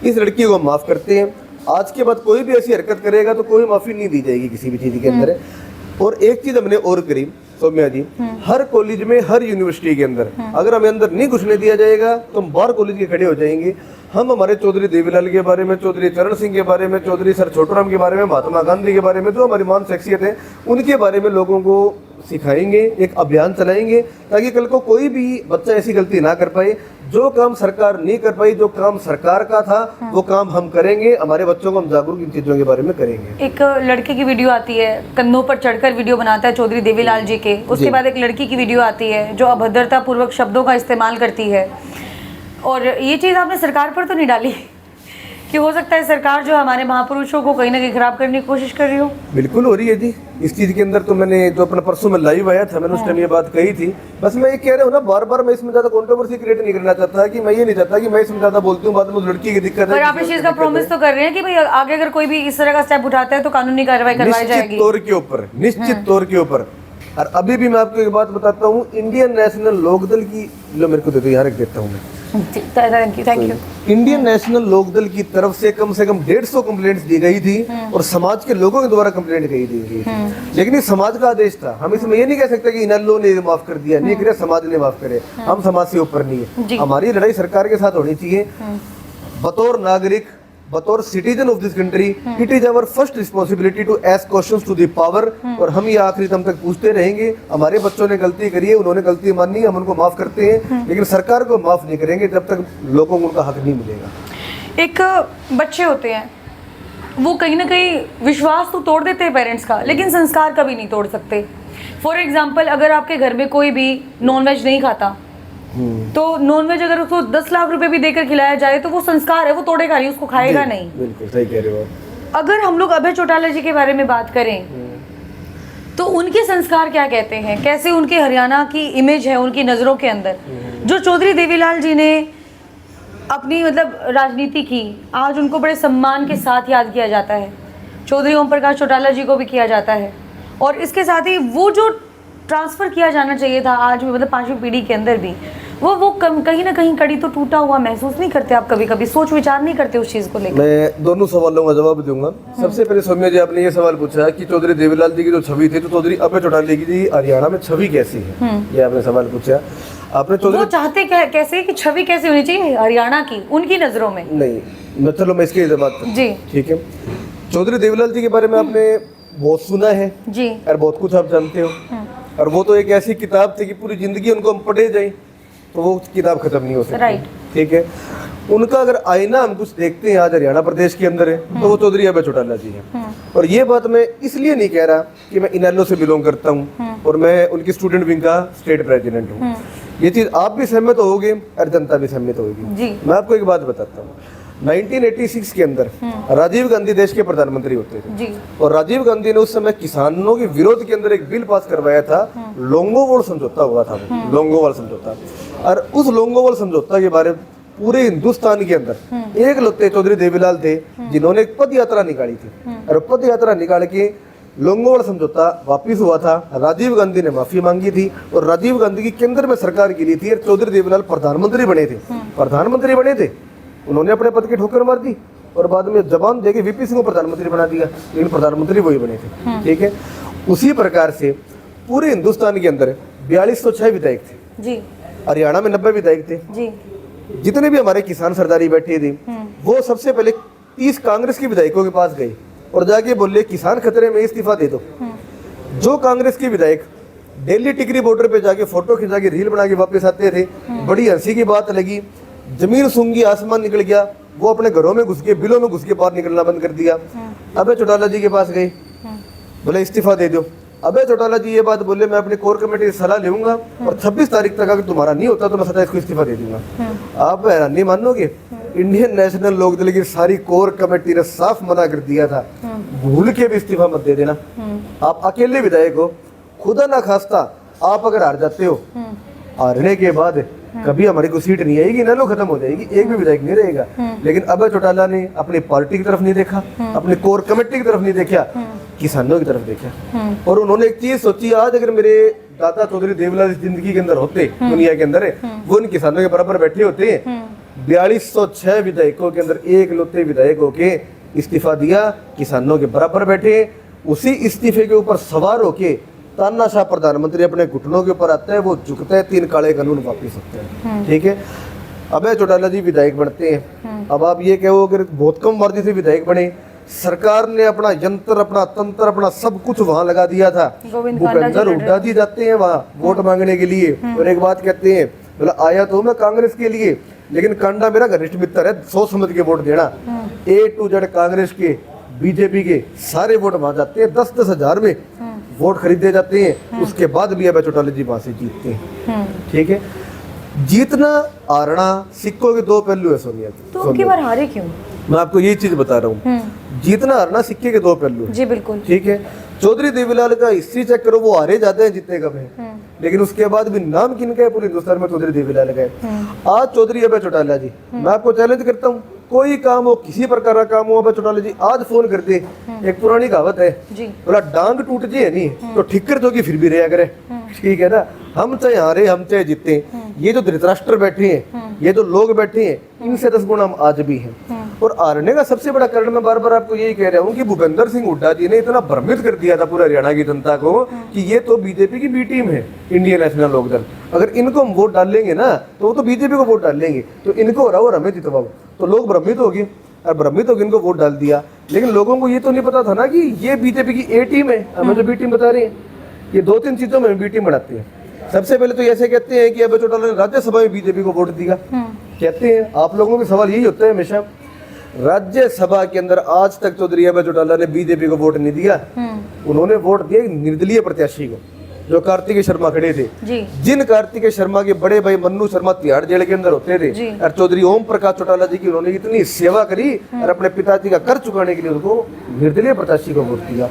इस लड़की को हम माफ करते हैं। आज के बाद कोई भी ऐसी हरकत करेगा तो कोई माफी नहीं दी जाएगी किसी भी चीज के अंदर। और एक चीज हमने और करी सौम्या जी, हर कॉलेज में, हर यूनिवर्सिटी के अंदर अगर हमें अंदर नहीं घुसने दिया जाएगा तो हम बाहर कॉलेज के खड़े हो जाएंगे। हम हमारे चौधरी देवीलाल के बारे में, चौधरी चरण सिंह के बारे में, चौधरी सर छोटूराम के बारे में, महात्मा गांधी के बारे में, जो हमारी महान शख्सियत है उनके बारे में लोगों को सिखाएंगे, एक अभियान चलाएंगे, ताकि कल को कोई भी बच्चा ऐसी गलती ना कर पाए। जो काम सरकार नहीं कर पाई, जो काम सरकार का था वो काम हम करेंगे, हमारे बच्चों को हम जागरूक इन चीजों के बारे में करेंगे। एक लड़के की वीडियो आती है, कंधों पर चढ़कर वीडियो बनाता है चौधरी देवीलाल जी के, उसके बाद एक लड़की की वीडियो आती है जो अभद्रता पूर्वक शब्दों का इस्तेमाल करती है। और ये चीज़ आपने सरकार पर तो नहीं डाली कि हो सकता है सरकार जो हमारे महापुरुषों को कहीं ना कहीं खराब करने की कोशिश कर रही हो? बिल्कुल हो रही है जी। इस चीज के अंदर तो मैंने जो अपना परसों में लाइव आया था, मैंने उस टाइम ये बात कही थी। बस मैं ये कह रहा हूँ ना, बार बार मैं इसमें ज्यादा कंट्रोवर्सी क्रिएट नहीं करना चाहता, कि मैं ये नहीं चाहता कि मैं इसमें ज्यादा बोलती हूँ, बाद में उस लड़की की दिक्कत है। पर आप इस चीज का प्रॉमिस तो कर रहे हैं कि भाई आगे अगर कोई भी इस तरह का स्टेप उठाता है तो कानूनी कार्रवाई करवाई जाएगी? निश्चित तौर के ऊपर, निश्चित तौर के ऊपर। और अभी भी मैं आपको एक बात बताता हूँ, इंडियन नेशनल लोकदल की, लो मेरे को दे दो, यहाँ रख देता हूँ मैं। Thank you. Indian National Lok Dal की तरफ से कम 150 कंप्लेंट्स दी गई थी और समाज के लोगों के द्वारा कंप्लेंट दी गई थी। लेकिन ये समाज का आदेश था। हम इसमें ये नहीं कह सकते कि इनेलो ने माफ कर दिया, नहीं किया, समाज ने माफ करे। हम समाज से ऊपर नहीं है। हमारी लड़ाई सरकार के साथ होनी चाहिए। बतौर नागरिक, बतौर citizen of this country, it is our first responsibility to ask questions to the power. और हम ये आखिरी दम तक पूछते रहेंगे। हमारे बच्चों ने गलती करी है, उन्होंने गलती मानी, हम उनको माफ करते हैं, लेकिन सरकार को माफ नहीं करेंगे जब तक लोगों को उनका हक नहीं मिलेगा। एक बच्चे होते हैं, वो कहीं ना कहीं विश्वास तो तोड़ देते हैं पेरेंट्स का, लेकिन संस्कार कभी नहीं तोड़ सकते। फॉर एग्जाम्पल, अगर आपके घर में कोई भी नॉनवेज नहीं खाता तो नॉनवेज अगर उसको 10 लाख रुपए भी देकर खिलाया जाए तो वो संस्कार है, वो तोड़ेगा नहीं, उसको खाएगा नहीं। बिल्कुल सही कह रहे हो आप। अगर हम लोग अभय चौटाला जी के बारे में बात करें तो उनके संस्कार क्या कहते हैं, कैसे उनके हरियाणा की इमेज है उनकी नज़रों के अंदर, जो चौधरी देवीलाल जी ने अपनी मतलब राजनीति की, आज उनको बड़े सम्मान के साथ याद किया जाता है। चौधरी ओम प्रकाश चौटाला जी को भी किया जाता है। और इसके साथ ही वो जो ट्रांसफ़र किया जाना चाहिए था आज भी, मतलब 5वीं पीढ़ी के अंदर भी, वो कहीं ना कहीं कड़ी तो टूटा हुआ महसूस नहीं करते आप? कभी कभी सोच विचार नहीं करते उस चीज़ को लेकर? मैं दोनों सवालों का जवाब दूंगा। सबसे पहले सौम्या जी, आपने ये सवाल पूछा कि चौधरी देवीलाल जी की जो छवि थी, तो चौधरी अभय चौटाला जी हरियाणा में छवि कैसी है, ये आपने सवाल पूछा। आपने चौधरी, वो चाहते कैसे कि छवि कैसी होनी चाहिए हरियाणा की उनकी नज़रों में? नहीं, चलो मैं इसके जवाब जी, ठीक है। चौधरी देवीलाल जी के बारे में आपने बहुत सुना है जी, और बहुत कुछ आप जानते हो। और वो तो एक ऐसी किताब थी कि पूरी जिंदगी उनको हम पढ़े जाए तो वो किताब खत्म नहीं हो सकती। राइट, ठीक है। उनका अगर आईना हम कुछ देखते हैं आज हरियाणा प्रदेश के अंदर है तो वो चौधरी अभय चौटाला जी हैं। और ये बात मैं इसलिए नहीं कह रहा कि मैं इनेलो से बिलोंग करता हूँ और मैं उनकी स्टूडेंट विंग का स्टेट प्रेसिडेंट हूँ। ये चीज आप भी सहमत होगे और जनता भी सहमत होगी। मैं आपको एक बात बताता हूँ, 1986 के अंदर राजीव गांधी देश के प्रधानमंत्री होते थे जी। और राजीव गांधी ने उस समय किसानों के विरोध के अंदर एक बिल पास करवाया था, लोंगोवाल समझौता हुआ था वो, लोंगोवाल समझौता। और उस लोंगोवाल समझौता के बारे में पूरे हिंदुस्तान के अंदर एक लौते चौधरी देवीलाल थे जिन्होंने एक पद यात्रा निकाली थी और पद यात्रा निकाल के लोंगोवाल समझौता वापिस हुआ था। राजीव गांधी ने माफी मांगी थी और राजीव गांधी की केंद्र में सरकार गिरी थी और चौधरी देवीलाल प्रधानमंत्री बने थे। उन्होंने अपने पद की ठोकर मार दी और बाद में जबान देके वीपी सिंह को प्रधानमंत्री बना दिया, लेकिन प्रधानमंत्री वही बने थे। ठीक है, उसी प्रकार से पूरे हिंदुस्तान के अंदर 4206 विधायक थे जी। हरियाणा में 90 विधायक थे जी। जितने भी हमारे किसान सरदारी बैठे थे वो सबसे पहले 30 कांग्रेस के विधायकों के पास गए और जाके बोले किसान खतरे में, इस्तीफा दे दो। जो कांग्रेस के विधायक दिल्ली टिकरी बॉर्डर पे जाके फोटो खिंचा के रील बना के वापस आते थे, बड़ी हंसी की बात लगी, जमीन सूंघी आसमान निकल गया, वो अपने घरों में घुस के बिलों में घुस के बाहर निकलना बंद कर दिया। अबे चौटाला जी के पास गए, बोले इस्तीफा दे दो। अबे चौटाला जी ये बात बोले मैं अपनी कोर कमेटी से सलाह लूंगा और 26 तारीख तक अगर तुम्हारा नहीं होता तो मैं सदा इसको इस्तीफा दे दूंगा। आप हैरान नहीं मानोगे, इंडियन नेशनल लोकदल की सारी कोर कमेटी ने साफ मना कर दिया था, भूल के भी इस्तीफा मत दे देना। आप अकेले विधायक हो, खुदा ना खास्ता आप अगर हार जाते हो, हारने के बाद कभी हमारी कोई सीट नहीं आएगी, नैनो खत्म हो जाएगी, एक भी विधायक नहीं रहेगा। लेकिन अभय चौटाला ने अपनी पार्टी की तरफ नहीं देखा, अपनी कोर कमेटी की तरफ नहीं देखा, किसानों की तरफ देखा। और उन्होंने एक चीज सोची, आज अगर मेरे दादा चौधरी देवीलाल इस जिंदगी के अंदर होते, दुनिया के अंदर, वो इन किसानों के बराबर बैठे होते। 4206 विधायकों के अंदर एक लौते विधायक होके इस्तीफा दिया, किसानों के बराबर बैठे। उसी इस्तीफे के ऊपर सवार होके तानाशाह प्रधानमंत्री अपने घुटनों के ऊपर आता है, वो झुकता है, 3 काले कानून वापिस होते हैं। ठीक है, अभय चौटाला जी विधायक बनते हैं। अब आप ये कहो अगर बहुत कम मर्जी से विधायक बने, सरकार ने अपना यंत्र, अपना तंत्र, अपना सब कुछ वहां लगा दिया था। भूपेंद्र हुड्डा जी जाते हैं वहाँ वोट मांगने के लिए और एक बात कहते हैं, बोला आया तो मैं कांग्रेस के लिए, लेकिन कांडा मेरा घनिष्ठ मित्र है, सोच समझ के वोट देना। A to Z कांग्रेस के, बीजेपी के सारे वोट वहां जाते हैं, 10-10 हजार में वोट खरीदे जाते हैं। उसके बाद भी अभय चौटाला जी वहां से जीतते हैं। ठीक है, जीतना हारना सिक्कों के 2 पहलू है सोनिया। तो की बार हारे क्यों? मैं आपको यही चीज बता रहा हूँ, जीतना हारना सिक्के के 2 पहलू जी बिल्कुल। ठीक है, चौधरी देवीलाल का हिस्ट्री चेक करो, वो हारे जाते हैं, जीतते कम है। लेकिन उसके बाद भी नाम किनका है पूरे हिंदुस्तान में? चौधरी देवीलाल का है। आज चौधरी अभय चौटाला जी, मैं आपको चैलेंज करता हूँ, कोई काम हो, किसी प्रकार का काम हो, अभय चौटाला जी आज फोन कर दे। एक पुरानी कहावत है, बोला डांग टूट जाए नहीं तो ठिक्कर तो की फिर भी रहा करे। ठीक है ना, हम चाहे हारे, हम चाहे जीते, ये जो धृतराष्ट्र बैठे हैं, ये जो लोग बैठे हैं, इनसे 10 गुना हम आज भी हैं। और हारने का सबसे बड़ा कारण मैं बार बार आपको यही कह रहा हूँ कि भूपेंद्र सिंह हुड्डा जी ने इतना भ्रमित कर दिया था पूरे हरियाणा की जनता को कि ये तो बीजेपी की बी टीम है, इंडियन नेशनल लोकदल, अगर इनको हम वोट डालेंगे ना तो वो तो बीजेपी को वोट डालेंगे, तो इनको हराओ और हमें जितवाओ। तो लोग भ्रमित हो गए और भ्रमित होकर इनको वोट डाल दिया। लेकिन लोगों को ये तो नहीं पता था ना कि ये बीजेपी की ए टीम है, हमें जो बी टीम बता रहे हैं। ये 2-3 चीजों में बी टीम बनाते हैं। सबसे पहले तो ऐसे कहते हैं कि अभय चौटाला ने राज्यसभा में बीजेपी को वोट दिया, कहते हैं। आप लोगों के सवाल यही होता है हमेशा, राज्यसभा के अंदर आज तक चौधरी अभय चौटाला ने बीजेपी को वोट नहीं दिया। उन्होंने वोट दिया निर्दलीय प्रत्याशी को, जो कार्तिकेय शर्मा खड़े थे। जिन कार्तिकेय शर्मा के बड़े भाई मन्नू शर्मा तिहाड़ जेल के अंदर होते थे, और चौधरी ओम प्रकाश चौटाला जी की उन्होंने इतनी सेवा करी और अपने पिताजी का कर चुकाने के लिए उनको निर्दलीय प्रत्याशी को वोट दिया।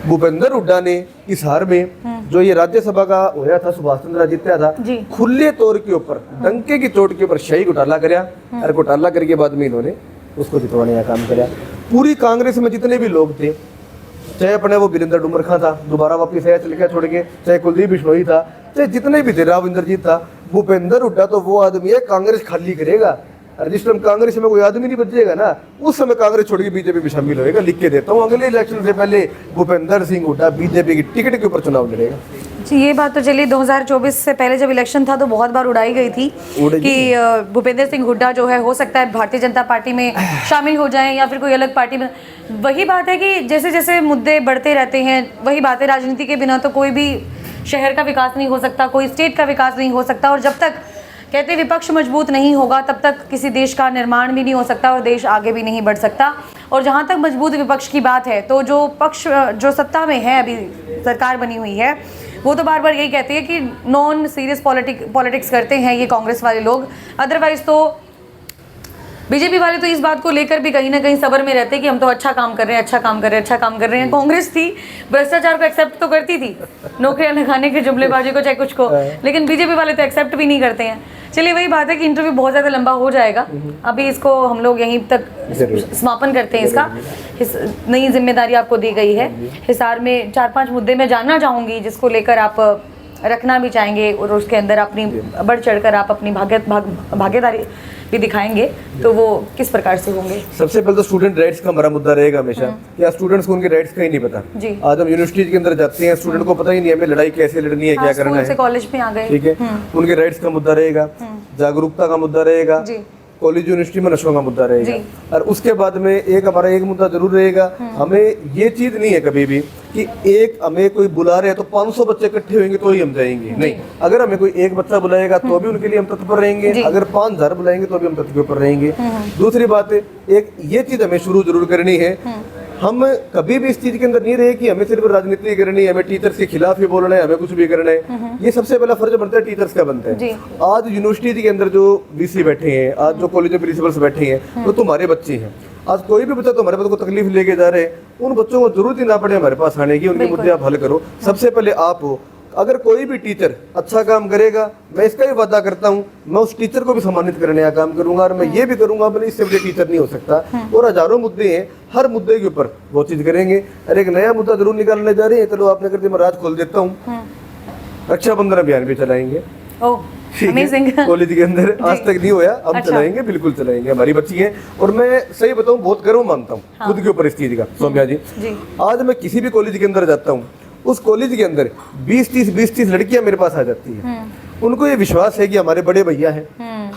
भूपेंद्र हुड्डा ने इस हार में जो ये राज्यसभा का होया था, सुभाष चंद्र जीता था, खुले तौर के ऊपर डंके की चोट के ऊपर शाही घोटाला कराया और घोटाला करके बाद में इन्होंने उसको जितवाने का काम कराया। पूरी कांग्रेस में जितने भी लोग थे, चाहे अपने वो वीरेंद्र डुमर खां था, दोबारा वापिस आया चल गया छोड़ के, चाहे कुलदीप बिश्नोई था, चाहे जितने भी थे, राव इंद्रजीत था, भूपेंद्र हुड्डा तो वो आदमी है कांग्रेस खाली करेगा। और जिस टाइम कांग्रेस में कोई आदमी नहीं बचेगा ना, उस समय कांग्रेस छोड़ के बीजेपी में शामिल होएगा। लिख के देता हूँ, अगले इलेक्शन से पहले भूपेंद्र सिंह हुड्डा बीजेपी की टिकट के ऊपर चुनाव लड़ेगा। जी, ये बात तो चलिए 2024 से पहले जब इलेक्शन था तो बहुत बार उड़ाई गई थी कि भूपेंद्र सिंह हुड्डा जो है हो सकता है भारतीय जनता पार्टी में शामिल हो जाएं या फिर कोई अलग पार्टी में। वही बात है कि जैसे जैसे मुद्दे बढ़ते रहते हैं, वही बात है, राजनीति के बिना तो कोई भी शहर का विकास नहीं हो सकता, कोई स्टेट का विकास नहीं हो सकता। और जब तक कहते विपक्ष मजबूत नहीं होगा तब तक किसी देश का निर्माण भी नहीं हो सकता और देश आगे भी नहीं बढ़ सकता। और जहाँ तक मजबूत विपक्ष की बात है, तो जो पक्ष जो सत्ता में है, अभी सरकार बनी हुई है, वो तो बार बार यही कहती है कि नॉन सीरियस पॉलिटिक्स करते हैं ये कांग्रेस वाले लोग। अदरवाइज तो बीजेपी वाले तो इस बात को लेकर भी कहीं ना कहीं सबर में रहते हैं कि हम तो अच्छा काम कर रहे हैं, अच्छा काम कर रहे हैं, अच्छा काम कर रहे हैं। कांग्रेस थी, भ्रष्टाचार को एक्सेप्ट तो करती थी, नौकरियां लगाने के, जुमलेबाजी को, चाहे कुछ को, लेकिन बीजेपी वाले तो एक्सेप्ट भी नहीं करते हैं। चलिए वही बात है कि इंटरव्यू बहुत ज़्यादा लंबा हो जाएगा, अभी इसको हम लोग यहीं तक समापन करते हैं इसका। नई जिम्मेदारी आपको दी गई है हिसार में, 4-5 मुद्दे मैं जानना चाहूँगी जिसको लेकर आप रखना भी चाहेंगे और उसके अंदर अपनी बढ़ चढ़कर आप अपनी भागीदारी भी दिखाएंगे, तो वो किस प्रकार से होंगे? सबसे पहले तो स्टूडेंट राइट्स का हमारा मुद्दा रहेगा हमेशा कि आज स्टूडेंट्स को उनके राइट्स का ही नहीं पता। जी। आज हम यूनिवर्सिटी के अंदर जाते हैं, स्टूडेंट को पता ही नहीं हमें लड़ाई कैसे लड़नी है, क्या करना है। कॉलेज में आ गए, ठीक है, उनके राइट्स का मुद्दा रहेगा, जागरूकता का मुद्दा रहेगा, कॉलेज यूनिवर्सिटी में नशों का मुद्दा रहेगा, और उसके बाद में हमारा एक मुद्दा जरूर रहेगा, हमें ये चीज नहीं है कभी भी कि हमें कोई बुला रहे हैं तो 500 बच्चे इकट्ठे होंगे तो ही हम जाएंगे, नहीं। अगर हमें कोई एक बच्चा बुलाएगा तो भी उनके लिए हम तत्पर रहेंगे, अगर 5000 बुलाएंगे तो भी हम तत्पर रहेंगे। दूसरी बात है, एक ये चीज हमें शुरू जरूर करनी है, हम कभी भी इस चीज के अंदर नहीं रहे कि हमें सिर्फ राजनीति करनी है, हमें टीचर्स के खिलाफ ही बोलना है, हमें कुछ भी करना है। ये सबसे पहला फर्ज बनता है टीचर्स का बनता है। आज यूनिवर्सिटी के अंदर जो वीसी बैठे हैं, आज जो कॉलेज में प्रिंसिपल्स बैठे हैं, वो तुम्हारे बच्चे हैं। आज कोई भी बच्चा तुम्हारे बच्चों को तकलीफ लेके जा रहे हैं, उन बच्चों को जरूरत ही ना पड़े हमारे पास आने की, उनके मुद्दे आप हल करो। सबसे पहले आप हो, अगर कोई भी टीचर अच्छा काम करेगा, मैं इसका भी वादा करता हूँ, मैं उस टीचर को भी सम्मानित करने का काम करूंगा, और मैं ये भी करूंगा भले इससे बड़े टीचर नहीं हो सकता। और हजारों मुद्दे हैं, हर मुद्दे के ऊपर वो चीज करेंगे। और एक नया मुद्दा जरूर निकालने जा रहे हैं, चलो आपने कर दिया, मैं राज खोल देता हूँ, रक्षाबंधन अभियान भी चलाएंगे। कॉलेज के अंदर आज तक नहीं होया, हम चलाएंगे, बिल्कुल चलाएंगे, हमारी बच्ची है। और मैं सही बताऊं, बहुत गर्व मानता हूँ खुद के ऊपर इस चीज का, सौम्या जी। आज मैं किसी भी कॉलेज के अंदर जाता हूँ, उस कॉलेज के अंदर 20-30 लड़कियां मेरे पास आ जाती हैं। उनको ये विश्वास है कि हमारे बड़े भैया हैं,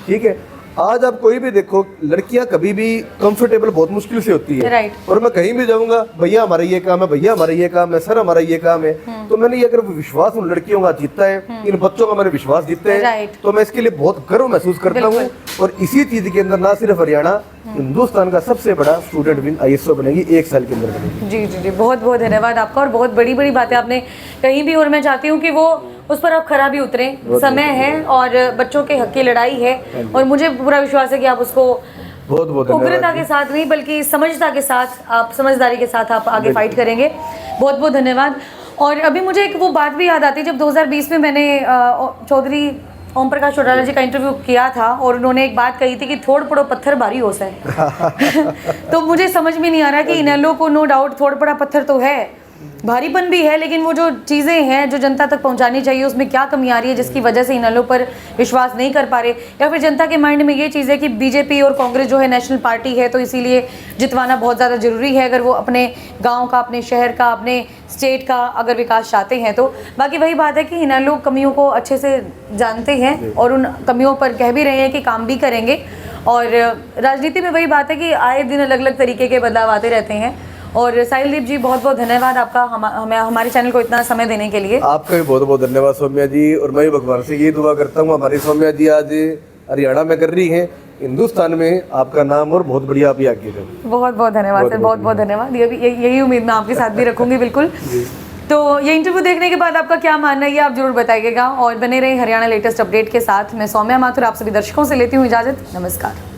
ठीक है। आज आप कोई भी देखो, लड़कियां कभी भी कंफर्टेबल बहुत मुश्किल से होती है, और मैं कहीं भी जाऊंगा, भैया हमारा ये काम है, भैया हमारा ये काम है, सर हमारा ये काम है। तो मैंने ये अगर विश्वास उन लड़कियों का जीतता है, इन बच्चों का मैंने विश्वास जीतते हैं, तो मैं इसके लिए बहुत गर्व महसूस करता हूँ। और इसी चीज के अंदर ना सिर्फ हरियाणा, हिंदुस्तान का सबसे बड़ा स्टूडेंट विन ISO बनेगी 1 साल के अंदर बनेगी। जी जी जी, बहुत बहुत धन्यवाद आपका, और बहुत बड़ी बड़ी बातें आपने कहीं भी, और मैं चाहती हूँ कि वो उस पर आप खरा भी उतरें। समय है और बच्चों के हक की लड़ाई है, और मुझे पूरा विश्वास है कि आप उसको बहुत बहुत उग्रता के साथ नहीं बल्कि समझदारी के साथ, आप समझदारी के साथ आप आगे फाइट करेंगे। बहुत बहुत धन्यवाद। और अभी मुझे एक वो बात भी याद आती है, जब 2020 में मैंने चौधरी ओम प्रकाश चौटाला जी का इंटरव्यू किया था, और उन्होंने एक बात कही थी कि थोड़ पड़ो पत्थर भारी हो सा है। तो मुझे समझ में नहीं आ रहा कि इनेलो को नो डाउट थोड़ पड़ा पत्थर तो है, भारीपन भी है, लेकिन वो जो चीज़ें हैं जो जनता तक पहुंचानी चाहिए, उसमें क्या कमी आ रही है जिसकी वजह से इनेलो पर विश्वास नहीं कर पा रहे, या फिर जनता के माइंड में ये चीज़ है कि बीजेपी और कांग्रेस जो है नेशनल पार्टी है, तो इसीलिए जितवाना बहुत ज़्यादा ज़रूरी है अगर वो अपने गाँव का, अपने शहर का, अपने स्टेट का अगर विकास चाहते हैं तो। बाकी वही बात है कि इनेलो कमियों को अच्छे से जानते हैं और उन कमियों पर कह भी रहे हैं कि काम भी करेंगे। और राजनीति में वही बात है कि आए दिन अलग अलग तरीके के बदलाव आते रहते हैं। और साहिलदीप जी, बहुत बहुत धन्यवाद आपका हमें हमारे चैनल को इतना समय देने के लिए। आपका भी बहुत बहुत धन्यवाद सौम्या जी। और मैं भगवान से ये दुआ करता हूँ, हमारी सौम्या जी आज हरियाणा में कर रही हैं, हिंदुस्तान में आपका नाम और बहुत बढ़िया आप आगे रहे। बहुत बहुत धन्यवाद सर, बहुत बहुत धन्यवाद। यही उम्मीद मैं आपके साथ भी रखूंगी, बिल्कुल। तो ये इंटरव्यू देखने के बाद आपका क्या मानना है ये आप जरूर बताइएगा, और बने रहे हरियाणा लेटेस्ट अपडेट के साथ। मैं सौम्या माथुर आप सभी दर्शकों से लेती हूँ इजाजत। नमस्कार।